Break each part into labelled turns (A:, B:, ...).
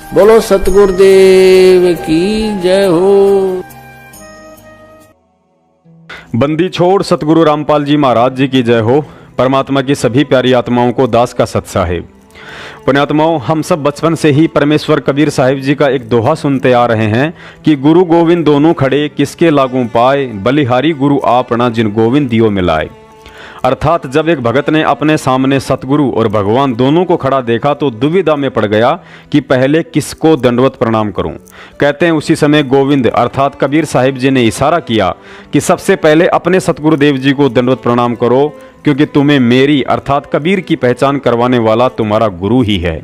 A: बोलो सतगुरुदेव की जय हो।
B: बंदी छोड़ सतगुरु रामपाल जी महाराज जी की जय हो। परमात्मा की सभी प्यारी आत्माओं को दास का सत साहिब। पुण्यात्माओं, हम सब बचपन से ही परमेश्वर कबीर साहिब जी का एक दोहा सुनते आ रहे हैं कि गुरु गोविंद दोनों खड़े किसके लागू पाए, बलिहारी गुरु आपना जिन गोविंद दियो मिलाए। अर्थात जब एक भगत ने अपने सामने सतगुरु और भगवान दोनों को खड़ा देखा तो दुविधा में पड़ गया कि पहले किसको दंडवत प्रणाम करूं। कहते हैं उसी समय गोविंद अर्थात कबीर साहिब जी ने इशारा किया कि सबसे पहले अपने सतगुरुदेव जी को दंडवत प्रणाम करो, क्योंकि तुम्हें मेरी अर्थात कबीर की पहचान करवाने वाला तुम्हारा गुरु ही है।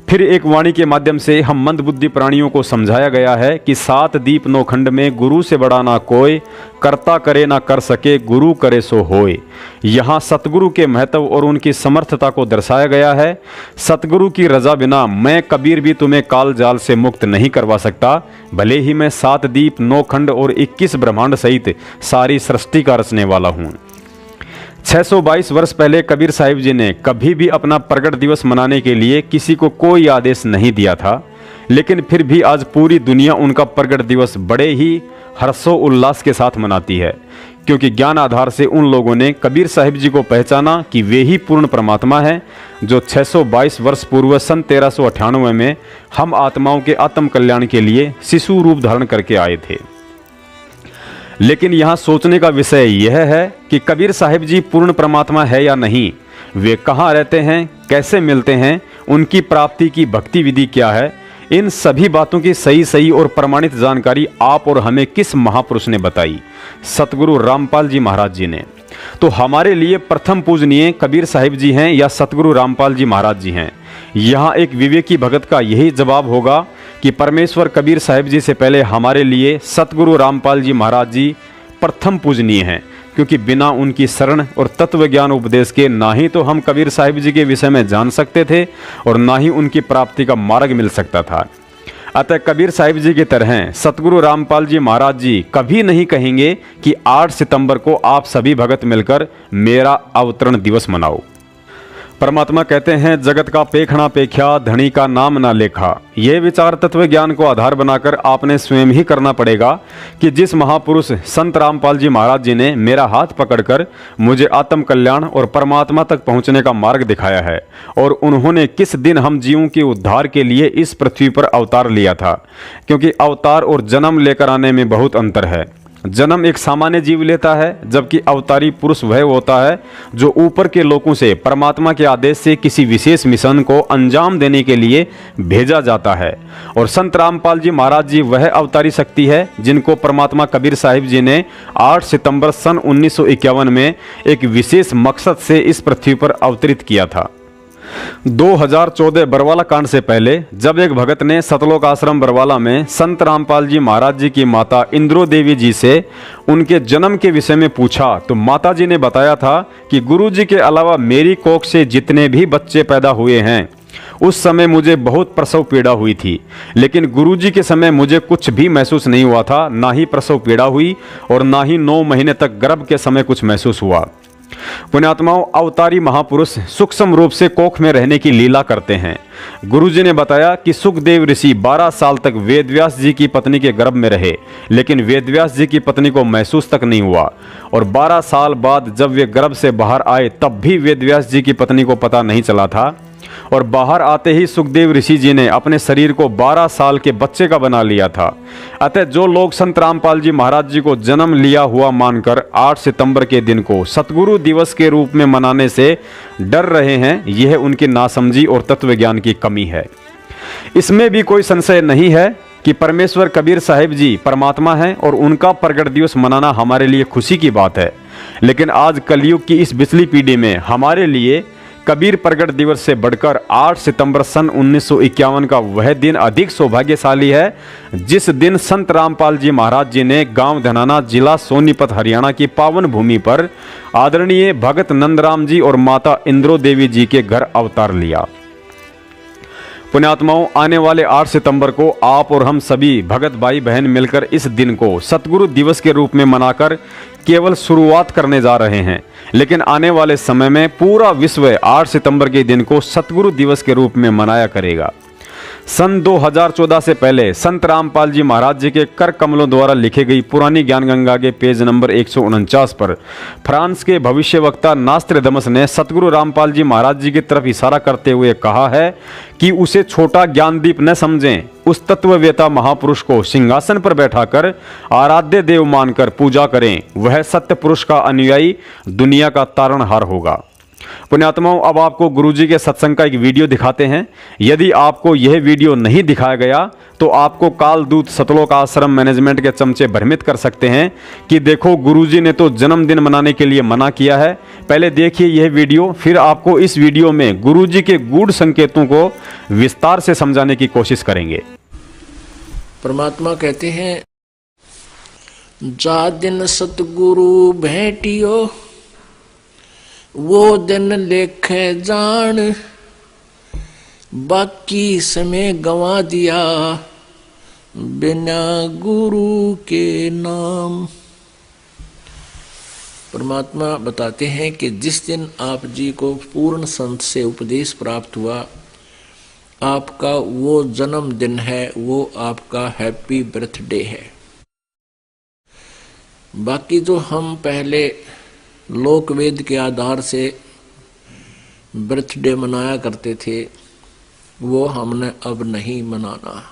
B: फिर एक वाणी के माध्यम से हम मंदबुद्धि प्राणियों को समझाया गया है कि 7 दीप 9 खंड में गुरु से बड़ा ना कोई, कर्ता करे ना कर सके, गुरु करे सो होए। यहाँ सतगुरु के महत्व और उनकी समर्थता को दर्शाया गया है। सतगुरु की रजा बिना मैं कबीर भी तुम्हें काल जाल से मुक्त नहीं करवा सकता, भले ही मैं 7 दीप 9 खंड और 21 ब्रह्मांड सहित सारी सृष्टि का रचने वाला हूँ। 622 वर्ष पहले कबीर साहिब जी ने कभी भी अपना प्रगट दिवस मनाने के लिए किसी को कोई आदेश नहीं दिया था, लेकिन फिर भी आज पूरी दुनिया उनका प्रगट दिवस बड़े ही हर्षो उल्लास के साथ मनाती है, क्योंकि ज्ञान आधार से उन लोगों ने कबीर साहिब जी को पहचाना कि वे ही पूर्ण परमात्मा हैं, जो 622 वर्ष पूर्व सन 1398 में हम आत्माओं के आत्म कल्याण के लिए शिशु रूप धारण करके आए थे। लेकिन यहाँ सोचने का विषय यह है कि कबीर साहिब जी पूर्ण परमात्मा है या नहीं, वे कहाँ रहते हैं, कैसे मिलते हैं, उनकी प्राप्ति की भक्ति विधि क्या है, इन सभी बातों की सही और प्रमाणित जानकारी आप और हमें किस महापुरुष ने बताई? सतगुरु रामपाल जी महाराज जी ने। तो हमारे लिए प्रथम पूजनीय कबीर साहिब जी हैं या सतगुरु रामपाल जी महाराज जी हैं? यहाँ एक विवेकी भगत का यही जवाब होगा कि परमेश्वर कबीर साहिब जी से पहले हमारे लिए सतगुरु रामपाल जी महाराज जी प्रथम पूजनीय हैं, क्योंकि बिना उनकी शरण और तत्व ज्ञान उपदेश के ना ही तो हम कबीर साहिब जी के विषय में जान सकते थे और ना ही उनकी प्राप्ति का मार्ग मिल सकता था। अतः कबीर साहिब जी की तरह सतगुरु रामपाल जी महाराज जी कभी नहीं कहेंगे कि 8 सितंबर को आप सभी भगत मिलकर मेरा अवतरण दिवस मनाओ। परमात्मा कहते हैं जगत का पेखना पेख्या, धनी का नाम ना लेखा। यह विचार तत्व ज्ञान को आधार बनाकर आपने स्वयं ही करना पड़ेगा कि जिस महापुरुष संत रामपाल जी महाराज जी ने मेरा हाथ पकड़कर मुझे आत्म कल्याण और परमात्मा तक पहुंचने का मार्ग दिखाया है, और उन्होंने किस दिन हम जीवों के उद्धार के लिए इस पृथ्वी पर अवतार लिया था, क्योंकि अवतार और जन्म लेकर आने में बहुत अंतर है। जन्म एक सामान्य जीव लेता है, जबकि अवतारी पुरुष वह होता है जो ऊपर के लोगों से परमात्मा के आदेश से किसी विशेष मिशन को अंजाम देने के लिए भेजा जाता है। और संत रामपाल जी महाराज जी वह अवतारी शक्ति है जिनको परमात्मा कबीर साहिब जी ने 8 सितंबर सन 1951 में एक विशेष मकसद से इस पृथ्वी पर अवतरित किया था। 2014 बरवाला कांड से पहले जब एक भगत ने सतलोक आश्रम बरवाला में संत रामपाल जी महाराज जी की माता इंद्रो देवी जी से उनके जन्म के विषय में पूछा, तो माता जी ने बताया था कि गुरु जी के अलावा मेरी कोख से जितने भी बच्चे पैदा हुए हैं उस समय मुझे बहुत प्रसव पीड़ा हुई थी, लेकिन गुरु जी के समय मुझे कुछ भी महसूस नहीं हुआ था, ना ही प्रसव पीड़ा हुई और ना ही 9 महीने तक गर्भ के समय कुछ महसूस हुआ। पुण्यात्माओं, अवतारी महापुरुष सूक्ष्म रूप से कोख में रहने की लीला करते हैं। गुरुजी ने बताया कि सुखदेव ऋषि 12 साल तक वेदव्यास जी की पत्नी के गर्भ में रहे, लेकिन वेदव्यास जी की पत्नी को महसूस तक नहीं हुआ, और 12 साल बाद जब वे गर्भ से बाहर आए तब भी वेदव्यास जी की पत्नी को पता नहीं चला था, और बाहर आते ही सुखदेव ऋषि जी ने अपने शरीर को 12 साल के बच्चे का बना लिया था। अतः जो लोग संत रामपाल जी महाराज जी को जन्म लिया हुआ मानकर 8 सितंबर के दिन को सतगुरु दिवस के रूप में मनाने से डर रहे हैं, यह उनकी नासमझी और तत्व ज्ञान की कमी है। इसमें भी कोई संशय नहीं है कि परमेश्वर कबीर साहिब जी परमात्मा हैं और उनका प्रगट दिवस मनाना हमारे लिए खुशी की बात है। लेकिन आज कलयुग की इस बिचली पीढ़ी में हमारे लिए कबीर प्रगट दिवस से बढ़कर 8 सितंबर सन 1951 का वह दिन अधिक सौभाग्यशाली है, जिस दिन संत रामपाल जी महाराज जी ने गांव धनाना, जिला सोनीपत, हरियाणा की पावन भूमि पर आदरणीय भगत नंदराम जी और माता इंद्रो देवी जी के घर अवतार लिया। पुण्यात्माओं, आने वाले 8 सितंबर को आप और हम सभी भगत भाई बहन मिलकर इस दिन को सतगुरु दिवस के रूप में मनाकर केवल शुरुआत करने जा रहे हैं, लेकिन आने वाले समय में पूरा विश्व 8 सितंबर के दिन को सतगुरु दिवस के रूप में मनाया करेगा। सन 2014 से पहले संत रामपाल जी महाराज जी के कर कमलों द्वारा लिखी गई पुरानी ज्ञान गंगा के पेज नंबर 149 पर फ्रांस के भविष्य वक्ता नास्त्रदमस ने सतगुरु रामपाल जी महाराज जी की तरफ इशारा करते हुए कहा है कि उसे छोटा ज्ञानदीप न समझें, उस तत्ववेता महापुरुष को सिंहासन पर बैठाकर आराध्य देव मानकर पूजा करें, वह सत्य पुरुष का अनुयायी दुनिया का तारणहार होगा। पुण्यात्माओं, अब आपको गुरुजी के सत्संग का एक वीडियो दिखाते हैं। यदि आपको यह वीडियो नहीं दिखाया गया तो आपको कालदूत सतलोक आश्रम मैनेजमेंट के चमचे भ्रमित कर सकते हैं कि देखो गुरुजी ने तो जन्मदिन मनाने के लिए मना किया है। पहले देखिए यह वीडियो, फिर आपको इस वीडियो में गुरुजी के गूढ़ संकेतों को विस्तार से समझाने की कोशिश करेंगे।
A: परमात्मा कहते हैं, जा दिन सतगुरु भेटियो वो दिन लेखे जान, बाकी समय गंवा दिया बिना गुरु के नाम। परमात्मा बताते हैं कि जिस दिन आप जी को पूर्ण संत से उपदेश प्राप्त हुआ, आपका वो जन्मदिन है, वो आपका हैप्पी बर्थडे है। बाकी जो हम पहले लोक वेद के आधार से बर्थडे मनाया करते थे, वो हमने अब नहीं मनाना।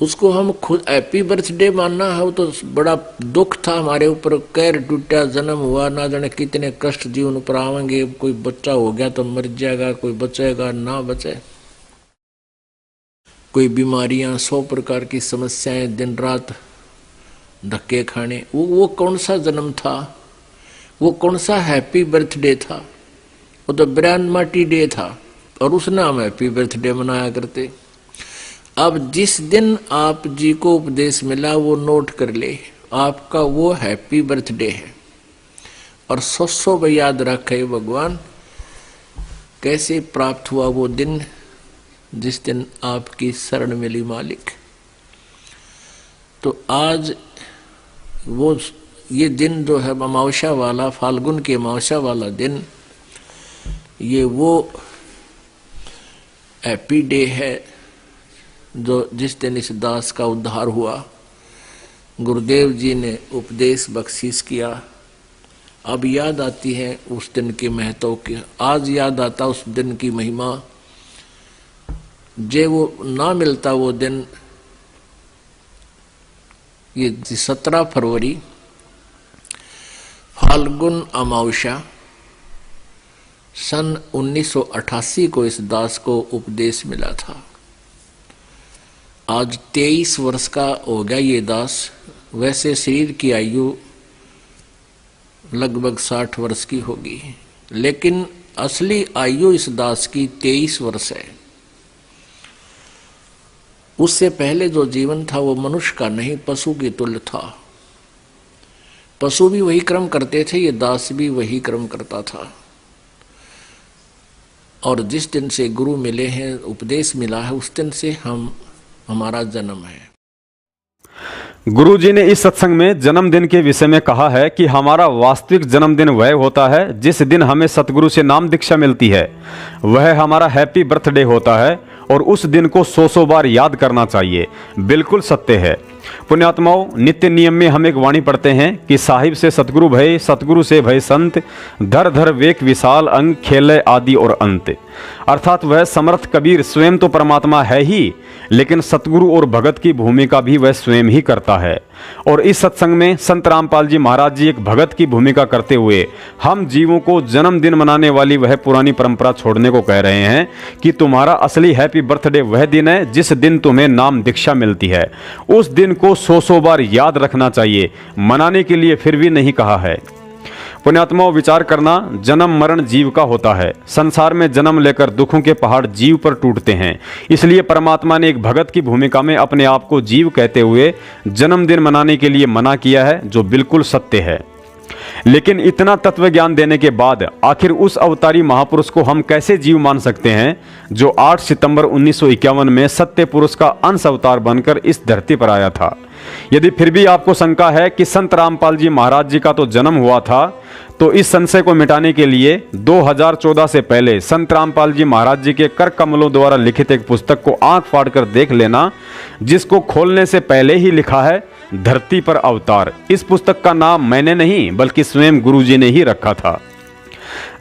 A: उसको हम खुद हैप्पी बर्थडे मानना है, वो तो बड़ा दुख था हमारे ऊपर, कैर टूटा, जन्म हुआ, ना जाने कितने कष्ट जीवन पर आवेंगे, कोई बच्चा हो गया तो मर जाएगा, कोई बचेगा ना बचे, कोई बीमारियां, 100 प्रकार की समस्याएं, दिन रात धक्के खाने। वो कौन सा जन्म था, वो कौन सा हैप्पी बर्थडे था? वो तो ब्रांड मार्टी डे था और उसने हम हैप्पी बर्थडे मनाया करते। अब जिस दिन आप जी को उपदेश मिला वो नोट कर ले, आपका वो हैप्पी बर्थडे है। और 100 याद रखे भगवान कैसे प्राप्त हुआ वो दिन, जिस दिन आपकी शरण मिली मालिक। तो आज वो ये दिन जो है अमावस्या वाला, फाल्गुन की अमावस्या वाला दिन, ये वो हैप्पी डे है जो जिस दिन इस दास का उद्धार हुआ, गुरुदेव जी ने उपदेश बख्शीश किया। अब याद आती है उस दिन के महत्व की, आज याद आता उस दिन की महिमा। जे वो ना मिलता वो दिन, ये 17 फरवरी फाल्गुन अमावस्या सन 1988 को इस दास को उपदेश मिला था। आज 23 वर्ष का हो गया ये दास। वैसे शरीर की आयु लगभग 60 वर्ष की होगी, लेकिन असली आयु इस दास की 23 वर्ष है। उससे पहले जो जीवन था वो मनुष्य का नहीं, पशु की तुल्य था। पशु भी वही कर्म करते थे, ये दास भी वही कर्म करता था। और जिस दिन से गुरु मिले हैं, उपदेश मिला है, उस दिन से हमारा जन्म है।
B: गुरु जी ने इस सत्संग में जन्मदिन के विषय में कहा है कि हमारा वास्तविक जन्मदिन वह होता है जिस दिन हमें सतगुरु से नाम दीक्षा मिलती है, वह हमारा हैप्पी बर्थडे होता है और उस दिन को 100 बार याद करना चाहिए। बिल्कुल सत्य है। पुण्यात्माओं, नित्य नियम में हम एक वाणी पढ़ते हैं कि साहिब से सतगुरु भय, सतगुरु से भय संत, धर धर वेक विशाल अंग, खेले आदि और अंत। अर्थात वह समर्थ कबीर स्वयं तो परमात्मा है ही, लेकिन सतगुरु और भगत की भूमिका भी वह स्वयं ही करता है। और इस सत्संग में संत रामपाल जी महाराज जी एक भगत की भूमिका करते हुए हम जीवों को जन्मदिन मनाने वाली वह पुरानी परंपरा छोड़ने को कह रहे हैं कि तुम्हारा असली हैप्पी बर्थडे वह दिन है जिस दिन तुम्हें नाम दीक्षा मिलती है। उस दिन को 100 बार याद रखना चाहिए, मनाने के लिए फिर भी नहीं कहा है। पुण्यात्माओं, विचार करना, जन्म मरण जीव का होता है। संसार में जन्म लेकर दुखों के पहाड़ जीव पर टूटते हैं। इसलिए परमात्मा ने एक भगत की भूमिका में अपने आप को जीव कहते हुए जन्मदिन मनाने के लिए मना किया है, जो बिल्कुल सत्य है। लेकिन इतना तत्व ज्ञान देने के बाद आखिर उस अवतारी महापुरुष को हम कैसे जीव मान सकते हैं जो 8 सितंबर 1951 में सत्य पुरुष का अंश अवतार बनकर इस धरती पर आया था। यदि फिर भी आपको शंका है कि संत रामपाल जी महाराज जी का तो जन्म हुआ था, तो इस संशय को मिटाने के लिए 2014 से पहले संत रामपाल जी महाराज जी के कर कमलों द्वारा लिखित एक पुस्तक को आंख फाड़ कर देख लेना, जिसको खोलने से पहले ही लिखा है धरती पर अवतार। इस पुस्तक का नाम मैंने नहीं बल्कि स्वयं गुरुजी ने ही रखा था।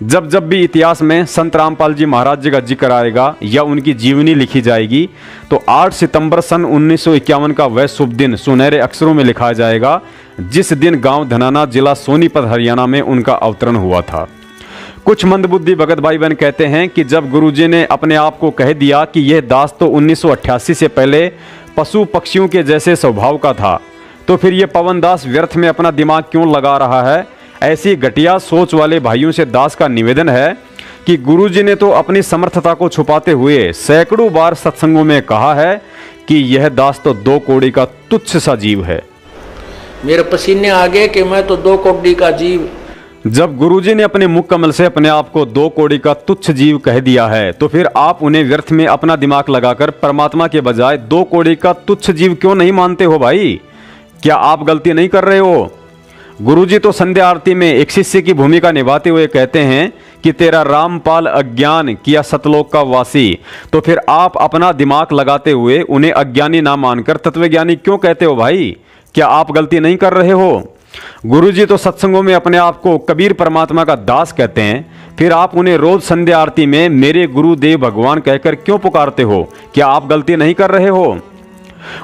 B: जब जब भी इतिहास में संत रामपाल जी महाराज जी का जिक्र आएगा या उनकी जीवनी लिखी जाएगी, तो 8 सितंबर सन 1951 का वह शुभ दिन सुनहरे अक्षरों में लिखा जाएगा, जिस दिन गांव धनाना, जिला सोनीपत, हरियाणा में उनका अवतरण हुआ था। कुछ मंदबुद्धि भगत भाई बहन कहते हैं कि जब गुरुजी ने अपने आप को कह दिया कि यह दास तो 1988 से पहले पशु पक्षियों के जैसे स्वभाव का था, तो फिर ये पवन दास व्यर्थ में अपना दिमाग क्यों लगा रहा है। ऐसी घटिया सोच वाले भाइयों से दास का निवेदन है कि गुरुजी ने तो अपनी समर्थता को छुपाते हुए सैकड़ों बार सत्संगों में कहा है कि यह दास तो 2 कौड़ी का तुच्छ सा जीव है।
A: मेरे पसीने आ गए कि मैं तो 2 कौड़ी का जीव।
B: जब गुरुजी ने अपने मुख कमल से अपने आप को 2 कौड़ी का तुच्छ जीव कह दिया है, तो फिर आप उन्हें व्यर्थ में अपना दिमाग लगाकर परमात्मा के बजाय 2 कौड़ी का तुच्छ जीव क्यों नहीं मानते हो भाई? क्या आप गलती नहीं कर रहे हो? गुरुजी तो संध्या आरती में एक शिष्य की भूमिका निभाते हुए कहते हैं कि तेरा रामपाल अज्ञान किया सतलोक का वासी। तो फिर आप अपना दिमाग लगाते हुए उन्हें अज्ञानी ना मानकर तत्वज्ञानी क्यों कहते हो भाई? क्या आप गलती नहीं कर रहे हो? गुरुजी तो सत्संगों में अपने आप को कबीर परमात्मा का दास कहते हैं, फिर आप उन्हें रोज संध्या आरती में मेरे गुरुदेव भगवान कहकर क्यों पुकारते हो? क्या आप गलती नहीं कर रहे हो?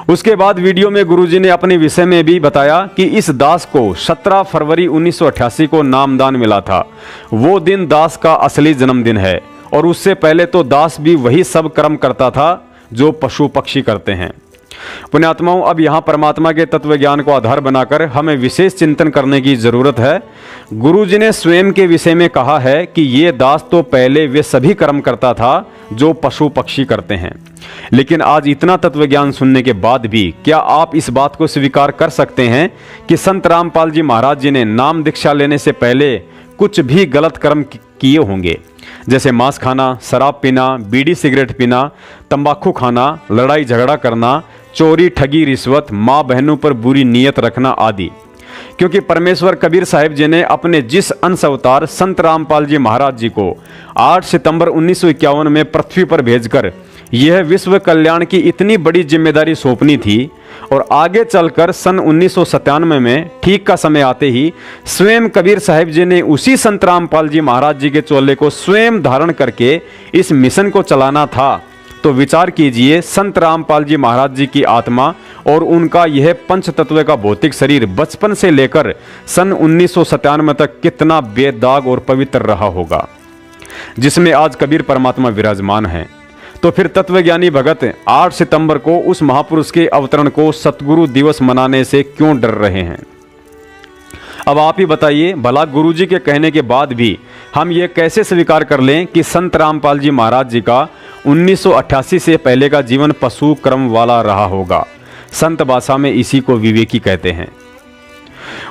B: उसके बाद वीडियो में गुरुजी ने अपने विषय में भी बताया कि इस दास को 17 फरवरी 1988 को नामदान मिला था। वो दिन दास का असली जन्मदिन है, और उससे पहले तो दास भी वही सब कर्म करता था जो पशु पक्षी करते हैं। पुण्यात्माओं, अब यहाँ परमात्मा के तत्व ज्ञान को आधार बनाकर हमें विशेष चिंतन करने की जरूरत है। गुरुजी ने स्वयं के विषय में कहा है कि ये दास तो पहले वे सभी कर्म करता था जो पशु पक्षी करते हैं। लेकिन आज इतना तत्व ज्ञान सुनने के बाद भी क्या आप इस बात को स्वीकार कर सकते हैं कि संत रामपाल जी महाराज जी ने नाम दीक्षा लेने से पहले कुछ भी गलत कर्म किए होंगे, जैसे मांस खाना, शराब पीना, बीड़ी सिगरेट पीना, तंबाकू खाना, लड़ाई झगड़ा करना, चोरी, ठगी, रिश्वत, माँ बहनों पर बुरी नीयत रखना आदि। क्योंकि परमेश्वर कबीर साहिब जी ने अपने जिस अंश अवतार संत रामपाल जी महाराज जी को 8 सितंबर 1951 में पृथ्वी पर भेजकर यह विश्व कल्याण की इतनी बड़ी जिम्मेदारी सौंपनी थी, और आगे चलकर सन 1997 में ठीक का समय आते ही स्वयं कबीर साहिब जी ने उसी संत रामपाल जी महाराज जी के चोले को स्वयं धारण करके इस मिशन को चलाना था, तो विचार कीजिए संत रामपाल जी महाराज जी की आत्मा और उनका यह पंच तत्व का भौतिक शरीर बचपन से लेकर सन 1997 तक कितना बेदाग और पवित्र रहा होगा, जिसमें आज कबीर परमात्मा विराजमान है। तो फिर तत्वज्ञानी भगत 8 सितंबर को उस महापुरुष के अवतरण को सतगुरु दिवस मनाने से क्यों डर रहे हैं? अब आप ही बताइए, भला गुरुजी के कहने के बाद भी हम ये कैसे स्वीकार कर लें कि संत रामपाल जी महाराज जी का 1988 से पहले का जीवन पशु क्रम वाला रहा होगा? संत भाषा में इसी को विवेकी कहते हैं।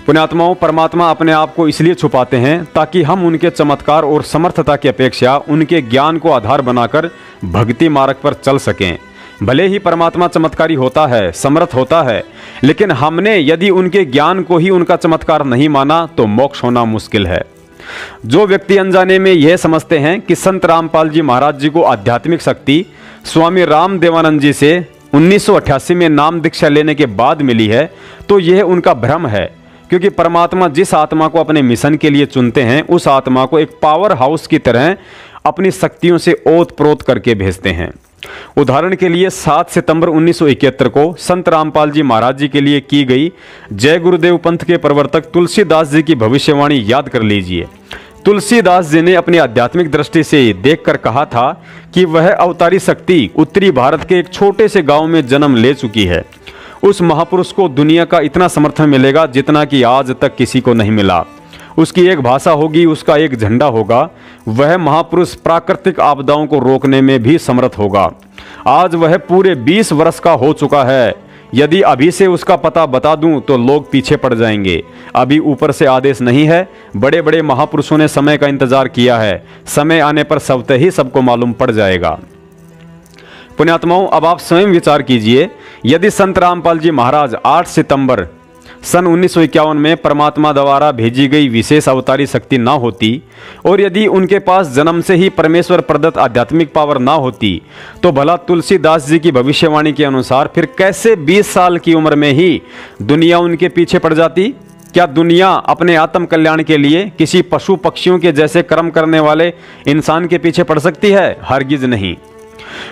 B: पुण्यात्माओं, परमात्मा अपने आप को इसलिए छुपाते हैं ताकि हम उनके चमत्कार और समर्थता की अपेक्षा उनके ज्ञान को आधार बनाकर भक्ति मार्ग पर चल सकें। भले ही परमात्मा चमत्कारी होता है, समर्थ होता है, लेकिन हमने यदि उनके ज्ञान को ही उनका चमत्कार नहीं माना तो मोक्ष होना मुश्किल है। जो व्यक्ति अनजाने में यह समझते हैं कि संत रामपाल जी महाराज जी को आध्यात्मिक शक्ति स्वामी राम देवानंद जी से 1988 में नाम दीक्षा लेने के बाद मिली है, तो यह उनका भ्रम है। क्योंकि परमात्मा जिस आत्मा को अपने मिशन के लिए चुनते हैं, उस आत्मा को एक पावर हाउस की तरह अपनी शक्तियों से ओत प्रोत करके भेजते हैं। उदाहरण के लिए 7 सितंबर 1971 को संत रामपाल जी महाराज जी के लिए की गई जय गुरुदेव पंथ के प्रवर्तक तुलसीदास जी की भविष्यवाणी याद कर लीजिए। तुलसीदास जी ने अपनी आध्यात्मिक दृष्टि से देखकर कहा था कि वह अवतारी शक्ति उत्तरी भारत के एक छोटे से गांव में जन्म ले चुकी है। उस महापुरुष को दुनिया का इतना समर्थन मिलेगा जितना कि आज तक किसी को नहीं मिला। उसकी एक भाषा होगी, उसका एक झंडा होगा। वह महापुरुष प्राकृतिक आपदाओं को रोकने में भी समर्थ होगा। आज वह पूरे 20 वर्ष का हो चुका है। यदि अभी से उसका पता बता दूं तो लोग पीछे पड़ जाएंगे। अभी ऊपर से आदेश नहीं है। बड़े बड़े महापुरुषों ने समय का इंतजार किया है। समय आने पर स्वतः ही सबको मालूम पड़ जाएगा। पुण्यात्माओं, अब आप स्वयं विचार कीजिए, यदि संत रामपाल जी महाराज 8 सितंबर सन 1951 में परमात्मा द्वारा भेजी गई विशेष अवतारी शक्ति ना होती और यदि उनके पास जन्म से ही परमेश्वर प्रदत्त आध्यात्मिक पावर ना होती, तो भला तुलसीदास जी की भविष्यवाणी के अनुसार फिर कैसे 20 साल की उम्र में ही दुनिया उनके पीछे पड़ जाती? क्या दुनिया अपने आत्म कल्याण के लिए किसी पशु पक्षियों के जैसे कर्म करने वाले इंसान के पीछे पड़ सकती है? हरगिज नहीं।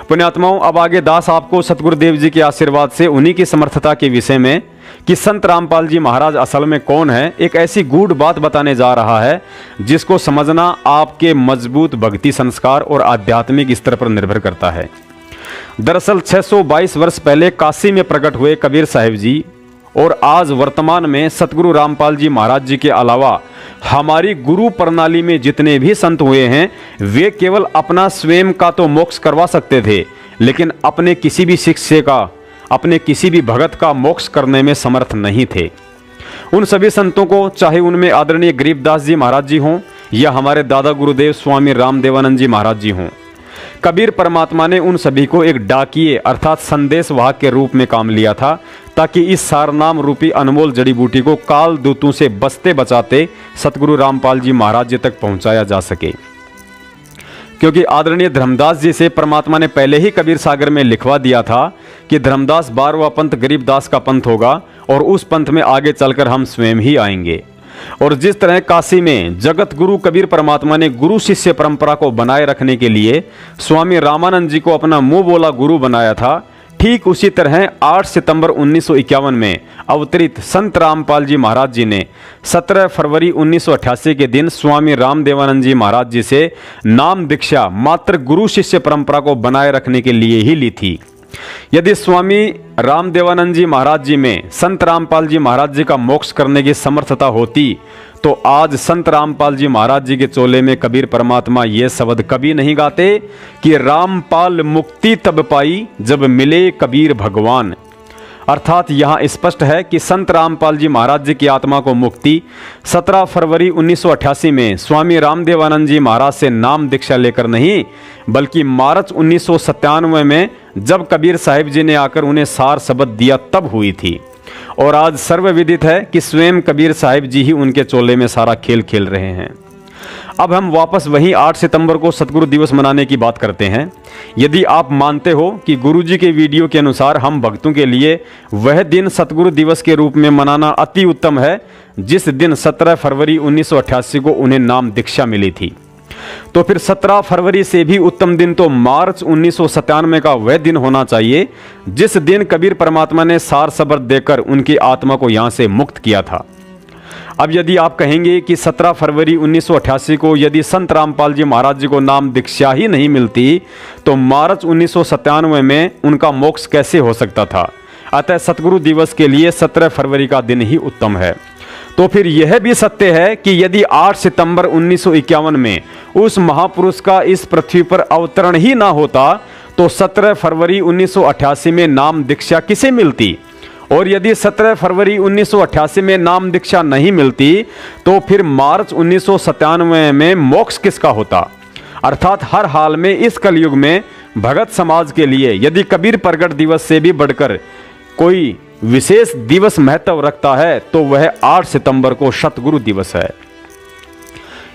B: पुण्यात्माओं, अब आगे दास आपको सतगुरुदेव जी के आशीर्वाद से उन्हीं की समर्थता के विषय में कि संत रामपाल जी महाराज असल में कौन है, एक ऐसी गूढ़ बात बताने जा रहा है जिसको समझना आपके मजबूत भक्ति संस्कार और आध्यात्मिक स्तर पर निर्भर करता है। दरअसल 622 वर्ष पहले काशी में प्रकट हुए कबीर साहिब जी और आज वर्तमान में सतगुरु रामपाल जी महाराज जी के अलावा हमारी गुरु प्रणाली में जितने भी संत हुए हैं, वे केवल अपना स्वयं का तो मोक्ष करवा सकते थे, लेकिन अपने किसी भी शिष्य का, अपने किसी भी भगत का मोक्ष करने में समर्थ नहीं थे। उन सभी संतों को, चाहे उनमें आदरणीय गरीबदास जी महाराज जी हों या हमारे दादा गुरुदेव स्वामी रामदेवानंद जी महाराज जी हों, कबीर परमात्मा ने उन सभी को एक डाकिए अर्थात संदेश वाहक के रूप में काम लिया था, ताकि इस सारनाम रूपी अनमोल जड़ी बूटी को काल दूतों से बचते बचाते सतगुरु रामपाल जी महाराज जी तक पहुंचाया जा सके। क्योंकि आदरणीय धर्मदास जी से परमात्मा ने पहले ही कबीर सागर में लिखवा दिया था कि धर्मदास 12वां पंथ गरीबदास का पंथ होगा और उस पंथ में आगे चलकर हम स्वयं ही आएंगे। और जिस तरह काशी में जगत गुरु कबीर परमात्मा ने गुरु शिष्य परंपरा को बनाए रखने के लिए स्वामी रामानंद जी को अपना मुंह बोला गुरु बनाया था, ठीक उसी तरह 8 सितंबर 1951 में अवतरित संत रामपाल जी महाराज जी ने 17 फरवरी 1988 के दिन स्वामी रामदेवानंद जी महाराज जी से नाम दीक्षा मात्र गुरु शिष्य परंपरा को बनाए रखने के लिए ही ली थी। यदि स्वामी रामदेवानंद जी महाराज जी में संत रामपाल जी महाराज जी का मोक्ष करने की समर्थता होती, तो आज संत रामपाल जी महाराज जी के चोले में कबीर परमात्मा ये शब्द कभी नहीं गाते कि रामपाल मुक्ति तब पाई जब मिले कबीर भगवान। अर्थात यहाँ स्पष्ट है कि संत रामपाल जी महाराज जी की आत्मा को मुक्ति 17 फरवरी 1988 में स्वामी रामदेवानंद जी महाराज से नाम दीक्षा लेकर नहीं, बल्कि मार्च 1997 में जब कबीर साहिब जी ने आकर उन्हें सार शब्द दिया तब हुई थी। और आज सर्वविदित है कि स्वयं कबीर साहिब जी ही उनके चोले में सारा खेल खेल रहे हैं। अब हम वापस वहीं 8 सितंबर को सतगुरु दिवस मनाने की बात करते हैं। यदि आप मानते हो कि गुरुजी के वीडियो के अनुसार हम भक्तों के लिए वह दिन सतगुरु दिवस के रूप में मनाना अति उत्तम है जिस दिन 17 फरवरी 1988 को उन्हें नाम दीक्षा मिली थी, तो फिर 17 फरवरी से भी उत्तम दिन तो मार्च 1997 का वह दिन होना चाहिए जिस दिन कबीर परमात्मा ने सार शब्द देकर उनकी आत्मा को यहां से मुक्त किया था। अब यदि आप कहेंगे कि 17 फरवरी 1988 को यदि संत रामपाल जी महाराज जी को नाम दीक्षा ही नहीं मिलती, तो मार्च 1997 में उनका मोक्ष कैसे हो सकता था? अतः सतगुरु दिवस के लिए 17 फरवरी का दिन ही उत्तम है। तो फिर यह भी सत्य है कि यदि 8 सितंबर 1951 में उस महापुरुष का इस पृथ्वी पर अवतरण ही ना होता, तो 17 फरवरी 1988 में नाम दीक्षा किसे मिलती? और यदि 17 फरवरी 1988 में नाम दीक्षा नहीं मिलती, तो फिर मार्च 1997 में मोक्ष किसका होता? अर्थात हर हाल में इस कलयुग में भगत समाज के लिए यदि कबीर प्रगट दिवस से भी बढ़कर कोई विशेष दिवस महत्व रखता है, तो वह 8 सितंबर को सतगुरु दिवस है।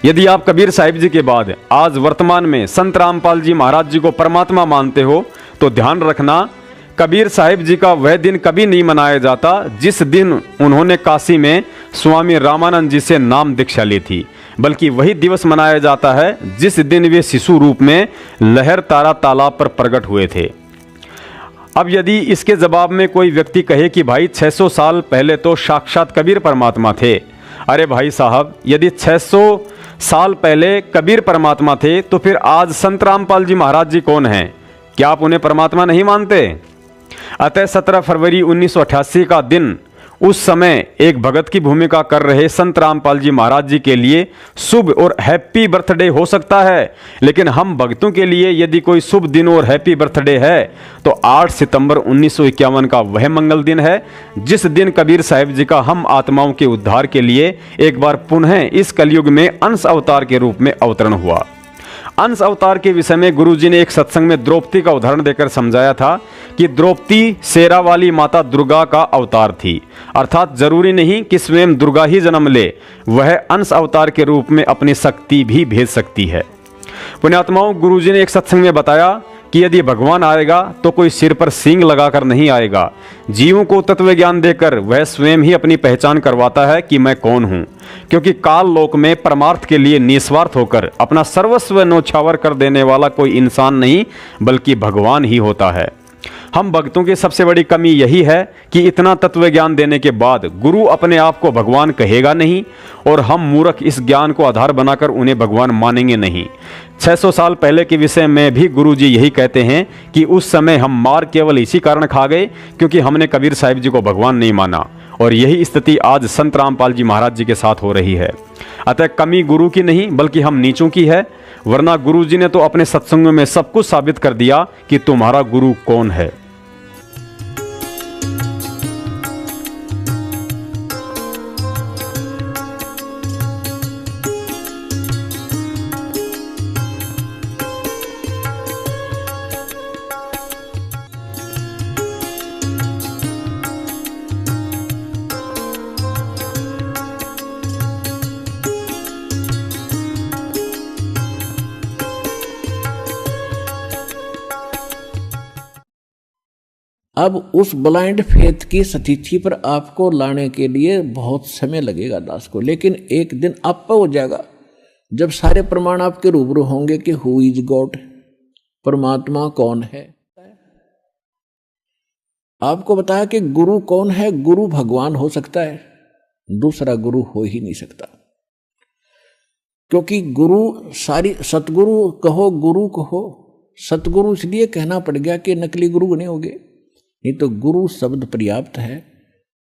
B: यदि आप कबीर साहिब जी के बाद आज वर्तमान में संत रामपाल जी महाराज जी को परमात्मा मानते हो, तो ध्यान रखना कबीर साहिब जी का वह दिन कभी नहीं मनाया जाता जिस दिन उन्होंने काशी में स्वामी रामानंद जी से नाम दीक्षा ली थी, बल्कि वही दिवस मनाया जाता है जिस दिन वे शिशु रूप में लहर तारा तालाब पर प्रकट हुए थे। अब यदि इसके जवाब में कोई व्यक्ति कहे कि भाई 600 साल पहले तो साक्षात कबीर परमात्मा थे, अरे भाई साहब, यदि 600 साल पहले कबीर परमात्मा थे तो फिर आज संत रामपाल जी महाराज जी कौन हैं? क्या आप उन्हें परमात्मा नहीं मानते? अतः 17 फरवरी 1988 का दिन उस समय एक भगत की भूमिका कर रहे संत रामपाल जी महाराज जी के लिए शुभ और हैप्पी बर्थडे हो सकता है, लेकिन हम भक्तों के लिए यदि कोई शुभ दिन और हैप्पी बर्थडे है तो 8 सितंबर 1951 का वह मंगल दिन है जिस दिन कबीर साहिब जी का हम आत्माओं के उद्धार के लिए एक बार पुनः इस कलयुग में अंश अवतार के रूप में अवतरण हुआ। अंश अवतार के विषय में गुरुजी ने एक सत्संग में द्रौपदी का उदाहरण देकर समझाया था कि द्रौपदी शेरा वाली माता दुर्गा का अवतार थी, अर्थात जरूरी नहीं कि स्वयं दुर्गा ही जन्म ले, वह अंश अवतार के रूप में अपनी शक्ति भी भेज सकती है। पुण्यात्माओं, गुरुजी ने एक सत्संग में बताया कि यदि भगवान आएगा तो कोई सिर पर सींग लगाकर नहीं आएगा। जीवों को तत्व ज्ञान देकर वह स्वयं ही अपनी पहचान करवाता है कि मैं कौन हूं, क्योंकि काल लोक में परमार्थ के लिए निस्वार्थ होकर अपना सर्वस्व न्योछावर कर देने वाला कोई इंसान नहीं बल्कि भगवान ही होता है। हम भक्तों की सबसे बड़ी कमी यही है कि इतना तत्व ज्ञान देने के बाद गुरु अपने आप को भगवान कहेगा नहीं और हम मूर्ख इस ज्ञान को आधार बनाकर उन्हें भगवान मानेंगे नहीं। 600 साल पहले के विषय में भी गुरु जी यही कहते हैं कि उस समय हम मार केवल इसी कारण खा गए क्योंकि हमने कबीर साहिब जी को भगवान नहीं माना, और यही स्थिति आज संत रामपाल जी महाराज जी के साथ हो रही है। अतः कमी गुरु की नहीं बल्कि हम नीचों की है, वरना गुरु जी ने तो अपने सत्संगों में सब कुछ साबित कर दिया कि तुम्हारा गुरु कौन है।
A: अब उस ब्लाइंड फेथ की स्थिति पर आपको लाने के लिए बहुत समय लगेगा दास को, लेकिन एक दिन आप हो जाएगा जब सारे प्रमाण आपके रूबरू होंगे कि हु इज गॉड, परमात्मा कौन है। आपको बताया कि गुरु कौन है। गुरु भगवान हो सकता है, दूसरा गुरु हो ही नहीं सकता, क्योंकि गुरु सारी सतगुरु कहो गुरु कहो, सतगुरु इसलिए कहना पड़ गया कि नकली गुरु नहीं होगे, नहीं तो गुरु शब्द पर्याप्त है।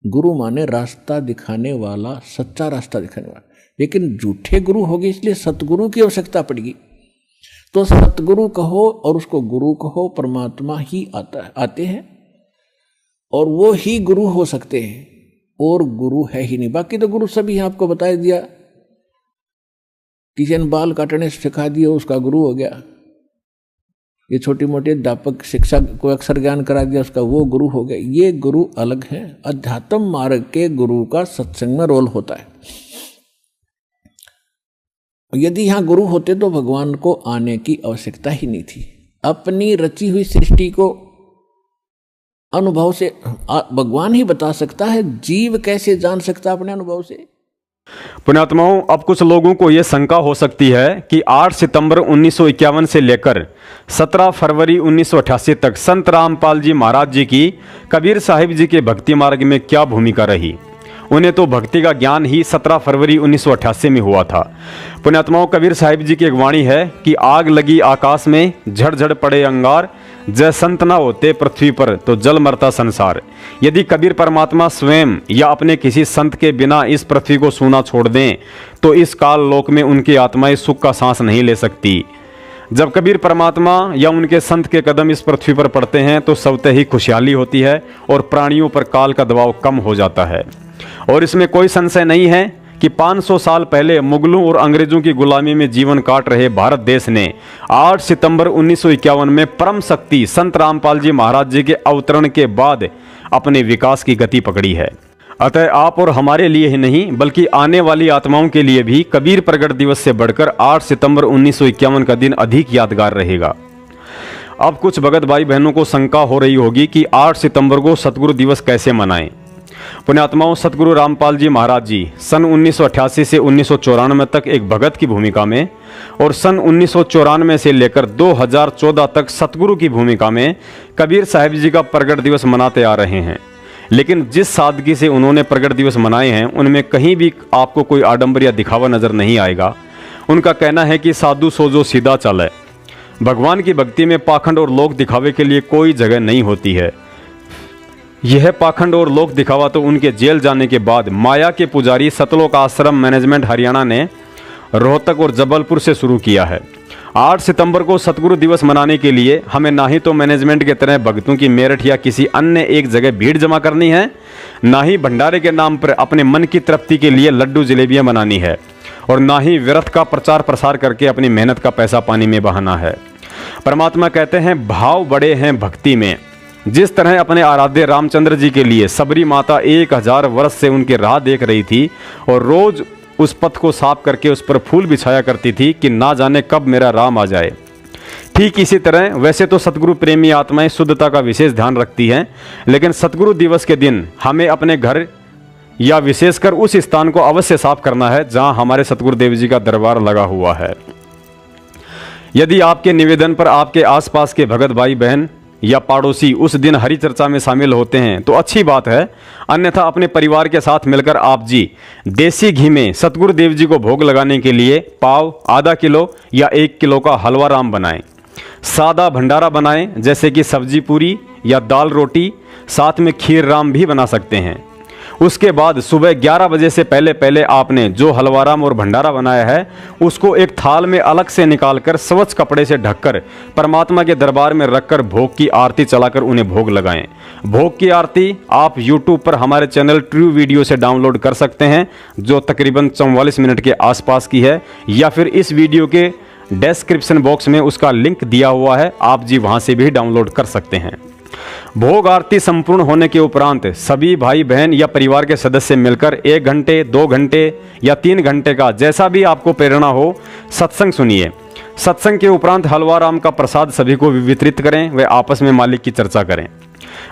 A: गुरु माने रास्ता दिखाने वाला, सच्चा रास्ता दिखाने वाला, लेकिन झूठे गुरु हो गए इसलिए सतगुरु की आवश्यकता पड़ेगी। तो सतगुरु कहो और उसको गुरु कहो, परमात्मा ही आते हैं और वो ही गुरु हो सकते हैं, और गुरु है ही नहीं। बाकी तो गुरु सभी आपको बता दिया, किसी ने बाल काटने सिखा दिया उसका गुरु हो गया, ये छोटी मोटी अध्यापक शिक्षा को अक्षर ज्ञान करा दिया उसका वो गुरु हो गया। ये गुरु अलग है। अध्यात्म मार्ग के गुरु का सत्संग में रोल होता है। यदि यहां गुरु होते तो भगवान को आने की आवश्यकता ही नहीं थी। अपनी रची हुई सृष्टि को अनुभव से भगवान ही बता सकता है, जीव कैसे जान सकता अपने अनुभव से।
B: पुण्यात्माओं, अब कुछ लोगों को यह शंका हो सकती है कि 8 सितंबर 1951 से लेकर 17 फरवरी 1988 तक संत रामपाल जी महाराज जी की कबीर साहिब जी के भक्ति मार्ग में क्या भूमिका रही। उन्हें तो भक्ति का ज्ञान ही 17 फरवरी 1988 में हुआ था। पुण्यात्माओं, कबीर साहिब जी की एक वाणी है कि आग लगी आकाश में, झड़ पड़े अंगार, जय संत ना होते पृथ्वी पर तो जल मरता संसार। यदि कबीर परमात्मा स्वयं या अपने किसी संत के बिना इस पृथ्वी को सूना छोड़ दें तो इस काल लोक में उनकी आत्माएं सुख का सांस नहीं ले सकती। जब कबीर परमात्मा या उनके संत के कदम इस पृथ्वी पर पड़ते हैं तो स्वतः ही खुशहाली होती है और प्राणियों पर काल का दबाव कम हो जाता है। और इसमें कोई संशय नहीं है कि 500 साल पहले मुगलों और अंग्रेजों की गुलामी में जीवन काट रहे भारत देश ने 8 सितंबर 1951 में परम शक्ति संत रामपाल जी महाराज जी के अवतरण के बाद अपने विकास की गति पकड़ी है। अतः आप और हमारे लिए ही नहीं बल्कि आने वाली आत्माओं के लिए भी कबीर प्रगट दिवस से बढ़कर 8 सितंबर 1951 का दिन अधिक यादगार रहेगा। अब कुछ भगत भाई बहनों को शंका हो रही होगी कि 8 सितंबर को सतगुरु दिवस कैसे मनाएं। पुण्यात्माओं, सतगुरु रामपाल जी महाराज जी सन 1988 से 1994 तक एक भगत की भूमिका में और सन 1994 से लेकर 2014 तक सतगुरु की भूमिका में कबीर साहिब जी का प्रगट दिवस मनाते आ रहे हैं। लेकिन जिस सादगी से उन्होंने प्रगट दिवस मनाए हैं उनमें कहीं भी आपको कोई आडंबर या दिखावा नजर नहीं आएगा। उनका कहना है कि साधु सोजो सीधा चले। भगवान की भक्ति में पाखंड और लोक दिखावे के लिए कोई जगह नहीं होती है। यह पाखंड और लोक दिखावा तो उनके जेल जाने के बाद माया के पुजारी सतलोक आश्रम मैनेजमेंट हरियाणा ने रोहतक और जबलपुर से शुरू किया है। 8 सितंबर को सतगुरु दिवस मनाने के लिए हमें ना ही तो मैनेजमेंट के तरह भक्तों की मेरठ या किसी अन्य एक जगह भीड़ जमा करनी है, ना ही भंडारे के नाम पर अपने मन की तृप्ति के लिए लड्डू जलेबियां बनानी है। और ना ही व्यर्थ का प्रचार प्रसार करके अपनी मेहनत का पैसा पानी में बहाना है। परमात्मा कहते हैं भाव बड़े हैं भक्ति में। जिस तरह अपने आराध्य रामचंद्र जी के लिए सबरी माता 1000 वर्ष से उनकी राह देख रही थी और रोज उस पथ को साफ करके उस पर फूल बिछाया करती थी कि ना जाने कब मेरा राम आ जाए, ठीक इसी तरह वैसे तो सतगुरु प्रेमी आत्माएं शुद्धता का विशेष ध्यान रखती हैं, लेकिन सतगुरु दिवस के दिन हमें अपने घर या विशेषकर उस स्थान को अवश्य साफ करना है जहां हमारे सतगुरुदेव जी का दरबार लगा हुआ है। यदि आपके निवेदन पर आपके आसपास के भगत भाई बहन या पड़ोसी उस दिन हरि चर्चा में शामिल होते हैं तो अच्छी बात है, अन्यथा अपने परिवार के साथ मिलकर आप जी देसी घी में सतगुरुदेव जी को भोग लगाने के लिए पाव, आधा किलो या 1 किलो का हलवा राम बनाएं। सादा भंडारा बनाएं, जैसे कि सब्जी पूरी या दाल रोटी, साथ में खीर राम भी बना सकते हैं। उसके बाद सुबह 11 बजे से पहले पहले आपने जो हलवाराम और भंडारा बनाया है उसको एक थाल में अलग से निकालकर स्वच्छ कपड़े से ढककर परमात्मा के दरबार में रखकर भोग की आरती चलाकर उन्हें भोग लगाएं। भोग की आरती आप YouTube पर हमारे चैनल ट्रू वीडियो से डाउनलोड कर सकते हैं, जो तकरीबन 44 मिनट के आसपास की है, या फिर इस वीडियो के डिस्क्रिप्शन बॉक्स में उसका लिंक दिया हुआ है, आप जी वहां से भी डाउनलोड कर सकते हैं। भोग आरती संपूर्ण होने के उपरांत सभी भाई बहन या परिवार के सदस्य मिलकर 1 घंटे, 2 घंटे या 3 घंटे का, जैसा भी आपको प्रेरणा हो, सत्संग सुनिए। सत्संग के उपरांत हलवाराम का प्रसाद सभी को वितरित करें, वे आपस में मालिक की चर्चा करें।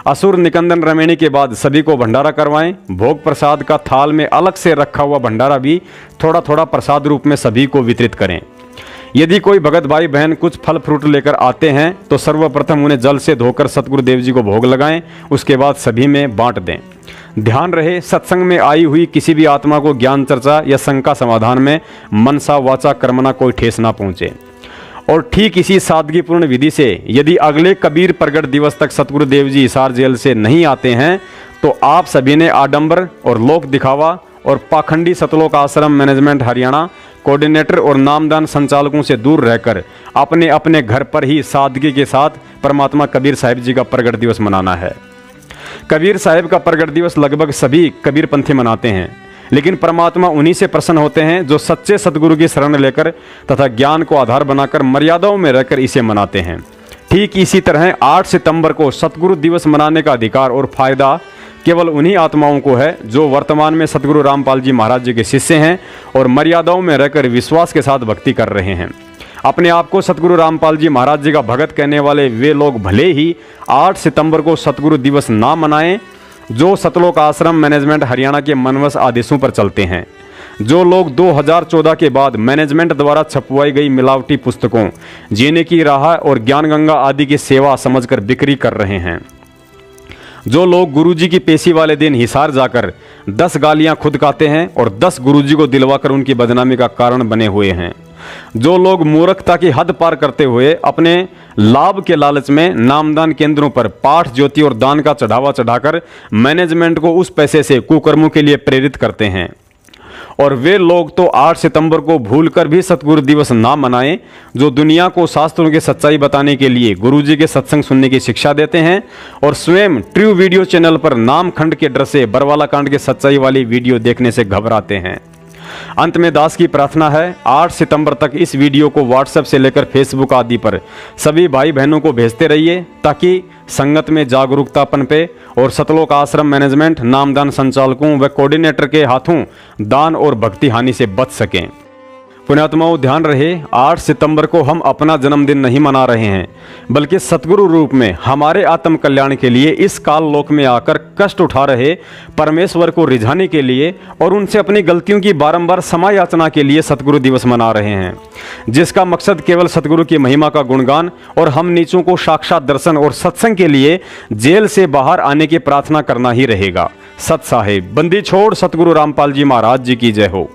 B: असुर निकंदन रमेणी के बाद सभी को भंडारा करवाएं। भोग प्रसाद का थाल में अलग से रखा हुआ भंडारा भी थोड़ा थोड़ा प्रसाद रूप में सभी को वितरित करें। यदि कोई भगत भाई बहन कुछ फल फ्रूट लेकर आते हैं तो सर्वप्रथम उन्हें जल से धोकर सतगुरुदेव जी को भोग लगाएं, उसके बाद सभी में बांट दें। ध्यान रहे, सत्संग में आई हुई किसी भी आत्मा को ज्ञान चर्चा या शंका समाधान में मनसा वाचा कर्मना कोई ठेस ना पहुंचे। और ठीक इसी सादगीपूर्ण विधि से यदि अगले कबीर प्रगट दिवस तक सतगुरुदेव जी हिसार जेल से नहीं आते हैं तो आप सभी ने आडंबर और लोक दिखावा और पाखंडी सतलोक आश्रम मैनेजमेंट हरियाणा कोऑर्डिनेटर और नामदान संचालकों से दूर रहकर अपने अपने घर पर ही सादगी के साथ परमात्मा कबीर साहिब जी का प्रगट दिवस मनाना है। कबीर साहिब का प्रगट दिवस लगभग सभी कबीरपंथी मनाते हैं, लेकिन परमात्मा उन्हीं से प्रसन्न होते हैं जो सच्चे सतगुरु की शरण लेकर तथा ज्ञान को आधार बनाकर मर्यादाओं में रहकर इसे मनाते हैं। ठीक इसी तरह 8 सितंबर को सतगुरु दिवस मनाने का अधिकार और फायदा केवल उन्हीं आत्माओं को है जो वर्तमान में सतगुरु रामपाल जी महाराज जी के शिष्य हैं और मर्यादाओं में रहकर विश्वास के साथ भक्ति कर रहे हैं। अपने आप को सतगुरु रामपाल जी महाराज जी का भगत कहने वाले वे लोग भले ही 8 सितंबर को सतगुरु दिवस ना मनाएं, जो सतलोक आश्रम मैनेजमेंट हरियाणा के मनवस आदेशों पर चलते हैं। जो लोग 2014 के बाद मैनेजमेंट द्वारा छपवाई गई मिलावटी पुस्तकों जीने की राह और ज्ञान गंगा आदि की सेवा समझकर बिक्री कर रहे हैं। जो लोग गुरुजी की पेशी वाले दिन हिसार जाकर 10 गालियां खुद खाते हैं और 10 गुरुजी को दिलवाकर उनकी बदनामी का कारण बने हुए हैं। जो लोग मूर्खता की हद पार करते हुए अपने लाभ के लालच में नामदान केंद्रों पर पाठ ज्योति और दान का चढ़ावा चढ़ाकर मैनेजमेंट को उस पैसे से कुकर्मों के लिए प्रेरित करते हैं। और वे लोग तो 8 सितंबर को भूलकर भी सतगुरु दिवस ना मनाएं, जो दुनिया को शास्त्रों की सच्चाई बताने के लिए गुरुजी के सत्संग सुनने की शिक्षा देते हैं और स्वयं ट्रू वीडियो चैनल पर नाम खंड के डर से बरवाला कांड के सच्चाई वाली वीडियो देखने से घबराते हैं। अंत में दास की प्रार्थना है, 8 सितंबर तक इस वीडियो को व्हाट्सएप से लेकर फेसबुक आदि पर सभी भाई बहनों को भेजते रहिए ताकि संगत में जागरूकता पनपे और सतलोक आश्रम मैनेजमेंट नामदान संचालकों व कोऑर्डिनेटर के हाथों दान और भक्ति हानि से बच सकें। पुण्यात्माओं, ध्यान रहे, 8 सितंबर को हम अपना जन्मदिन नहीं मना रहे हैं, बल्कि सतगुरु रूप में हमारे आत्म कल्याण के लिए इस काल लोक में आकर कष्ट उठा रहे परमेश्वर को रिझाने के लिए और उनसे अपनी गलतियों की बारंबार क्षमा याचना के लिए सतगुरु दिवस मना रहे हैं, जिसका मकसद केवल सतगुरु की महिमा का गुणगान और हम नीचों को साक्षात दर्शन और सत्संग के लिए जेल से बाहर आने की प्रार्थना करना ही रहेगा। सत साहेब, बंदी छोड़ सतगुरु रामपाल जी महाराज जी की जय हो।